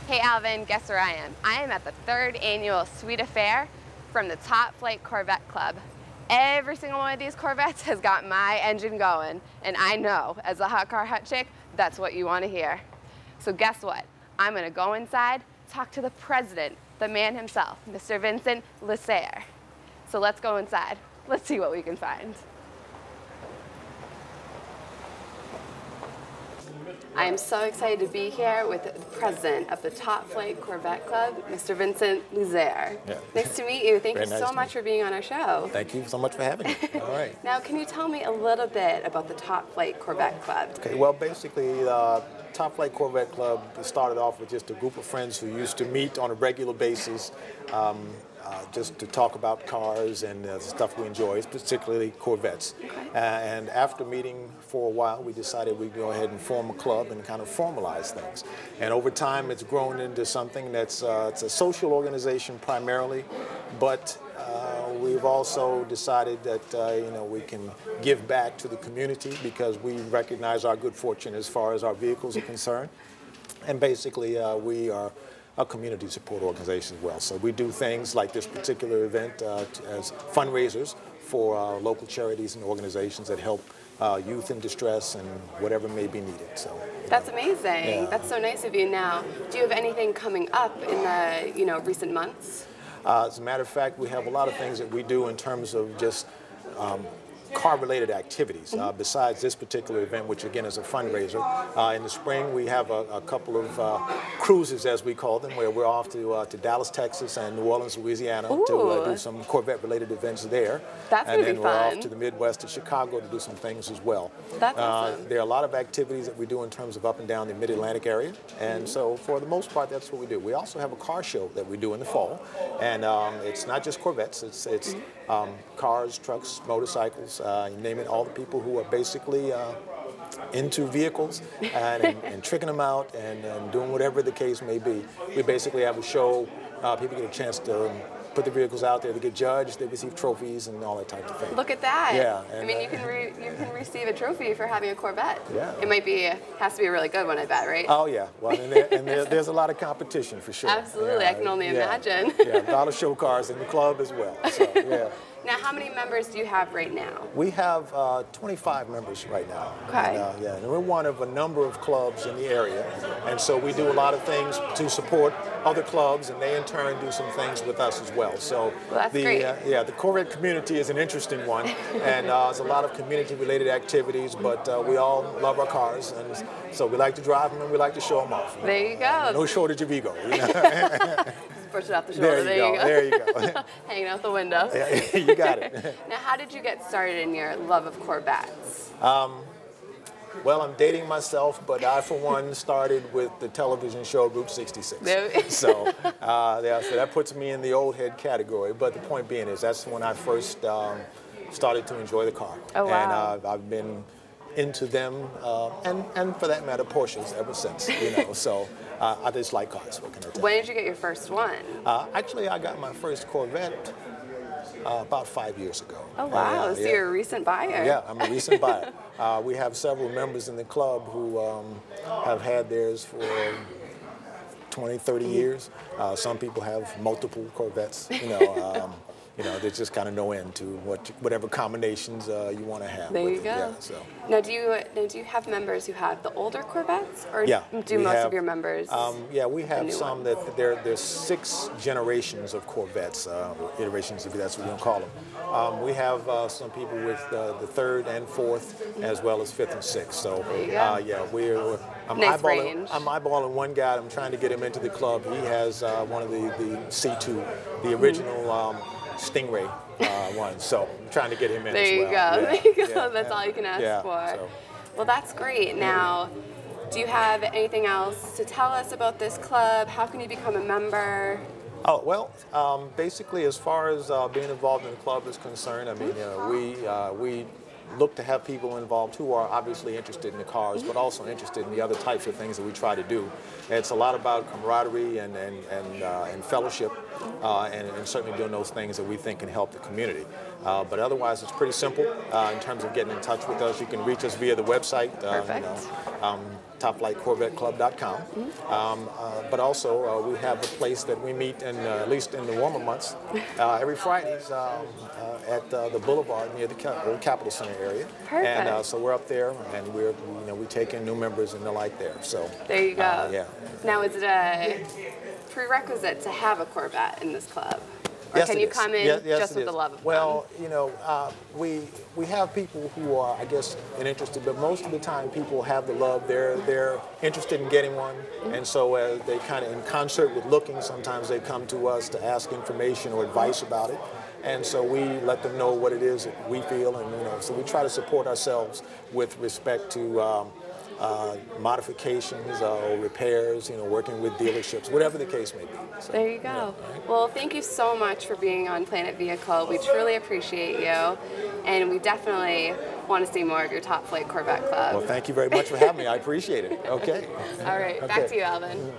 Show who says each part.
Speaker 1: Hey Alvin, guess where I am? I am at the 3rd annual Sweet Affair from the Top Flight Corvette Club. Every single one of these Corvettes has got my engine going, and I know, as a hot car hot chick, that's what you want to hear. So guess what? I'm going to go inside, talk to the president, the man himself, Mr. Vincent Liser. So let's go inside. Let's see what we can find. I am so excited to be here with the president of the Top Flight Corvette Club, Mr. Vincent Liser.
Speaker 2: Yeah.
Speaker 1: Nice to meet you. Thank you
Speaker 2: Very
Speaker 1: so
Speaker 2: nice
Speaker 1: much for being on our show.
Speaker 2: Thank you so much for having me. All right.
Speaker 1: Now, can you tell me a little bit about the Top Flight Corvette Club?
Speaker 2: Okay, well, basically, Top Flight Corvette Club started off with just a group of friends who used to meet on a regular basis just to talk about cars and stuff we enjoy, particularly Corvettes.
Speaker 1: Okay.
Speaker 2: And after meeting for a while, we decided we'd go ahead and form a club and kind of formalize things. And over time, it's grown into something that's it's a social organization primarily, but we've also decided that you know, we can give back to the community because we recognize our good fortune as far as our vehicles are concerned. And basically, we are a community support organization as well. So we do things like this particular event as fundraisers for local charities and organizations that help youth in distress and whatever may be needed. So
Speaker 1: that's amazing.
Speaker 2: Yeah.
Speaker 1: That's so nice of you. Now, do you have anything coming up in the recent months?
Speaker 2: As a matter of fact, we have a lot of things that we do in terms of just car-related activities. Besides this particular event, which again is a fundraiser, in the spring we have a couple of cruises, as we call them, where we're off to Dallas, Texas, and New Orleans, Louisiana, to do some Corvette-related events there.
Speaker 1: That's
Speaker 2: and
Speaker 1: gonna
Speaker 2: then
Speaker 1: be
Speaker 2: we're
Speaker 1: fun.
Speaker 2: off to the Midwest, to Chicago, to do some things as well.
Speaker 1: That's awesome.
Speaker 2: There are a lot of activities that we do in terms of up and down the Mid-Atlantic area, and so for the most part, that's what we do. We also have a car show that we do in the fall, and it's not just Corvettes. It's cars, trucks, motorcycles. You name it, all the people who are basically into vehicles and tricking them out and doing whatever the case may be. We basically have a show. People get a chance to put the vehicles out there to get judged. They receive trophies and all that type of thing.
Speaker 1: Look at that.
Speaker 2: Yeah.
Speaker 1: I mean, you can receive a trophy for having a Corvette.
Speaker 2: Yeah.
Speaker 1: It has to be a really good one, I bet, right?
Speaker 2: Oh yeah. Well, there's a lot of competition for sure.
Speaker 1: Absolutely. I can only imagine.
Speaker 2: Yeah. A lot of show cars in the club as well. So yeah.
Speaker 1: Now, how many members do you have right now?
Speaker 2: We have 25 members right now.
Speaker 1: Okay.
Speaker 2: And, yeah, and we're one of a number of clubs in the area, and so we do a lot of things to support other clubs, and they in turn do some things with us as well. So
Speaker 1: that's great.
Speaker 2: The Corvette community is an interesting one, and there's a lot of community-related activities, but we all love our cars, and so we like to drive them and we like to show them off.
Speaker 1: There you go.
Speaker 2: No shortage of ego. You know?
Speaker 1: Push it off the shoulder. There you go.
Speaker 2: There you go.
Speaker 1: Hanging out the window.
Speaker 2: You got it.
Speaker 1: Now, how did you get started in your love of Corvettes?
Speaker 2: Well, I'm dating myself, but I, for one, started with the television show Route 66. So that puts me in the old head category. But the point being is that's when I first started to enjoy the car.
Speaker 1: Oh, wow.
Speaker 2: And I've been into them, and for that matter, Porsches ever since. You know, so I just like cars. What can I tell you?
Speaker 1: When did you get your first one?
Speaker 2: Actually, I got my first Corvette about 5 years ago.
Speaker 1: Oh, wow. So you're a recent buyer.
Speaker 2: Yeah, I'm a recent buyer. We have several members in the club who have had theirs for 20, 30 years. Some people have multiple Corvettes, there's just kind of no end to whatever combinations you want to have.
Speaker 1: There you go.
Speaker 2: Yeah, so.
Speaker 1: Now, do you have members who have the older Corvettes, or do most of your members?
Speaker 2: Yeah, we have some
Speaker 1: ones?
Speaker 2: that there's 6 generations of Corvettes, iterations, if that's what we're gonna call them. We have some people with the 3rd and 4th, as well as 5th and 6th. So yeah,
Speaker 1: Nice range.
Speaker 2: I'm eyeballing one guy. I'm trying to get him into the club. He has one of the C2, the original. Stingray one, so I'm trying to get him in
Speaker 1: there
Speaker 2: as
Speaker 1: you
Speaker 2: well.
Speaker 1: Go.
Speaker 2: Yeah,
Speaker 1: there you go. That's all you can ask for.
Speaker 2: So.
Speaker 1: Well, that's great. Now, do you have anything else to tell us about this club? How can you become a member?
Speaker 2: Oh, well, basically, as far as being involved in the club is concerned, I mean, we look to have people involved who are obviously interested in the cars, but also interested in the other types of things that we try to do. It's a lot about camaraderie and fellowship, and certainly doing those things that we think can help the community. But otherwise, it's pretty simple in terms of getting in touch with us. You can reach us via the website, topflightcorvetteclub.com. But also, we have a place that we meet, at least in the warmer months, every Fridays at the Boulevard near the old Capitol Center area.
Speaker 1: Perfect.
Speaker 2: And so we're up there, and we take in new members and the like there. So
Speaker 1: there you go.
Speaker 2: Yeah.
Speaker 1: Now, is it a prerequisite to have a Corvette in this club? Or
Speaker 2: yes,
Speaker 1: can you come in just with the love of
Speaker 2: Well, we have people who are, I guess, interested, but most of the time people have the love. They're interested in getting one, and so as they kind of in concert with looking, sometimes they come to us to ask information or advice about it. And so we let them know what it is that we feel, and so we try to support ourselves with respect to modifications or repairs, working with dealerships, whatever the case may be. So,
Speaker 1: there you go.
Speaker 2: Yeah, right?
Speaker 1: Well, thank you so much for being on Planet Vehicle. We truly appreciate you, and we definitely want to see more of your Top Flight Corvette Club.
Speaker 2: Well, thank you very much for having me. I appreciate it. Okay.
Speaker 1: All right, back to you, Alvin.